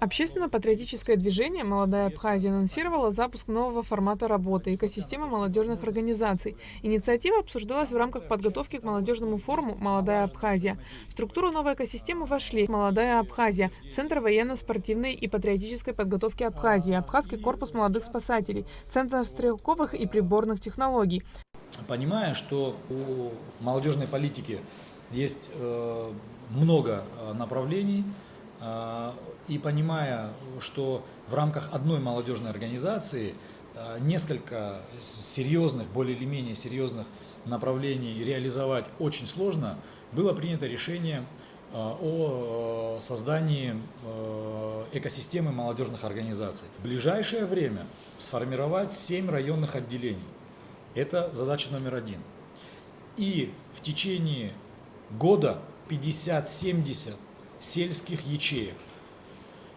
Общественно-патриотическое движение «Молодая Абхазия» анонсировало запуск нового формата работы «Экосистема молодежных организаций». Инициатива обсуждалась в рамках подготовки к молодежному форуму «Молодая Абхазия». В структуру новой экосистемы вошли «Молодая Абхазия», Центр военно-спортивной и патриотической подготовки Абхазии, Абхазский корпус молодых спасателей, Центр стрелковых и приборных технологий. Понимая, что у молодежной политики есть много направлений, и понимая, что в рамках одной молодежной организации несколько серьезных, более или менее серьезных направлений реализовать очень сложно, было принято решение о создании экосистемы молодежных организаций. В ближайшее время сформировать 7 районных отделений. Это задача номер 1. И в течение года 50-70 сельских ячеек.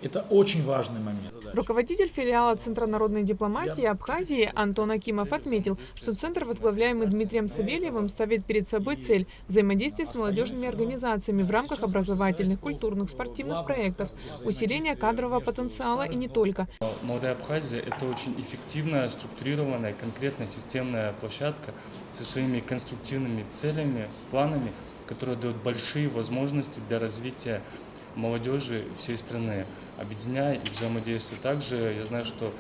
Это очень важный момент. Руководитель филиала Центра народной дипломатии Абхазии Антон Акимов отметил, что Центр, возглавляемый Дмитрием Савельевым, ставит перед собой цель взаимодействия с молодежными организациями в рамках образовательных, культурных, спортивных проектов, усиления кадрового потенциала и не только. «Молодая Абхазия» — это очень эффективная, структурированная, конкретная системная площадка со своими конструктивными целями, планами, которые дают большие возможности для развития молодежи всей страны, объединяя и взаимодействуя. Также я знаю, что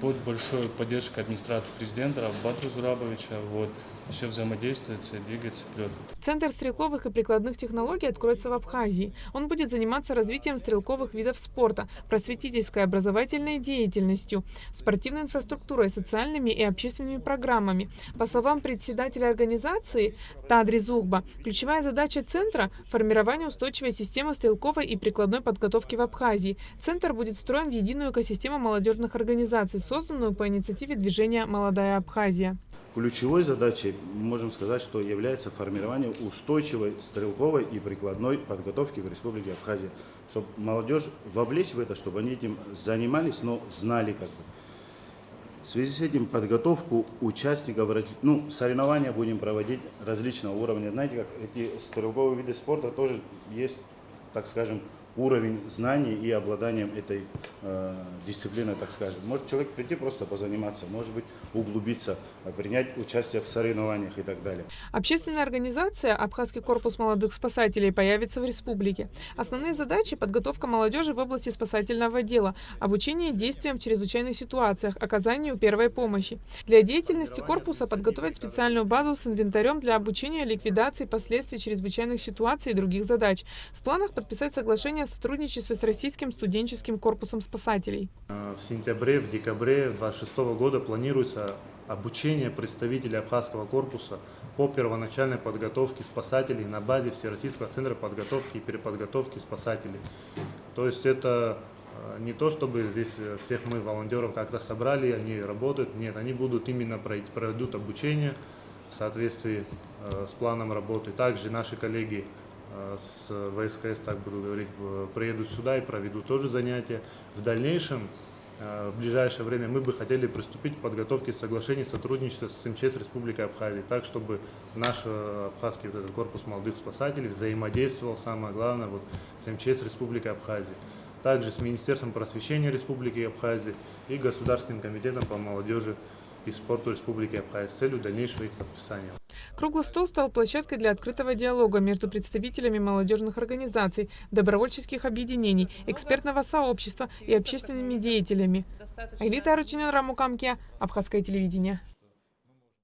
под большой поддержкой администрации президента Батру Зурабовича все взаимодействуется и двигается вперед. Центр стрелковых и прикладных технологий откроется в Абхазии. Он будет заниматься развитием стрелковых видов спорта, просветительской и образовательной деятельностью, спортивной инфраструктурой, социальными и общественными программами. По словам председателя организации Тадри Зухба, ключевая задача Центра – формирование устойчивой системы стрелковой и прикладной подготовки в Абхазии. Центр будет встроен в единую экосистему молодежных организаций, созданную по инициативе движения «Молодая Абхазия». Ключевой задачей, можем сказать, что является формирование устойчивой стрелковой и прикладной подготовки в Республике Абхазия. Чтобы молодежь вовлечь в это, чтобы они этим занимались, но знали как бы. В связи с этим подготовку участников, соревнования будем проводить различного уровня. Знаете, как эти стрелковые виды спорта тоже есть, так скажем, уровень знаний и обладанием этой дисциплиной, так скажем. Может человек прийти просто позаниматься, может быть углубиться, принять участие в соревнованиях и так далее. Общественная организация «Абхазский корпус молодых спасателей» появится в республике. Основные задачи – подготовка молодежи в области спасательного дела, обучение действиям в чрезвычайных ситуациях, оказанию первой помощи. Для деятельности корпуса подготовить специальную базу с инвентарем для обучения ликвидации последствий чрезвычайных ситуаций и других задач. В планах подписать соглашение о сотрудничестве с Российским студенческим корпусом спасателей. В сентябре, в декабре 2026 года планируется обучение представителей Абхазского корпуса по первоначальной подготовке спасателей на базе Всероссийского центра подготовки и переподготовки спасателей. То есть это не то, чтобы здесь всех мы, волонтеров, как-то собрали, они работают. Нет, они будут именно проведут обучение в соответствии с планом работы. Также наши коллеги с ВСКС, так буду говорить, приедут сюда и проведут тоже занятия. В дальнейшем, в ближайшее время, мы бы хотели приступить к подготовке соглашений сотрудничества с МЧС Республики Абхазия, так, чтобы наш абхазский корпус молодых спасателей взаимодействовал, самое главное, с МЧС Республики Абхазия, также с Министерством просвещения Республики Абхазия и Государственным комитетом по молодежи и спорту Республики Абхазия с целью дальнейшего их подписания. Круглый стол стал площадкой для открытого диалога между представителями молодежных организаций, добровольческих объединений, экспертного сообщества и общественными деятелями. Айлита Арутюнян, Рамукамке, Абхазское телевидение.